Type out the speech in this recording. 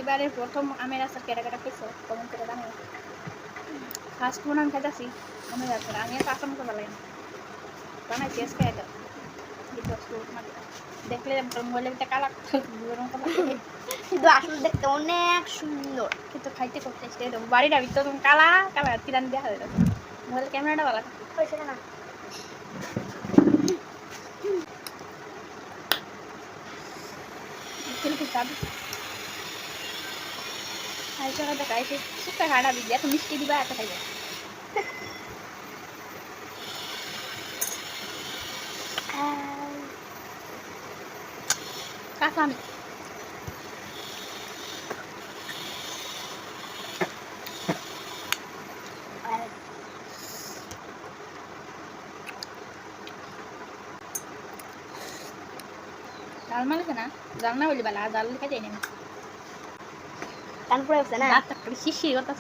এবারে প্রথম আমের আচার কেটা কেটা খেয়েছো কমেন্ট করে জানাও। ফার্স্ট মনে আমি খাইতেছি আমের আচার। আমি তো আচার মতো ভালো লাগে না, বানাইছি আজকে এটা দেখলে মোবাইলের ভিতরে কালা মতো লাগে, কিন্তু আসলে দেখতে অনেক সুন্দর, কিন্তু খাইতে খুব টেস্টি। বাড়িটা ভিতরে তুমি কালা কালা তিরান দেখা যায়, মোবাইলের ক্যামেরাটা ভালো হয়েছে না? দেখাইছে সুখা খাটা দিদি এত মিষ্টি দিবা এত খাইবে কাঁচা আমি জাল মারছে না, জাল না বলি বালা জাল খাই যাই না তারপরে আছে না শিশি কথা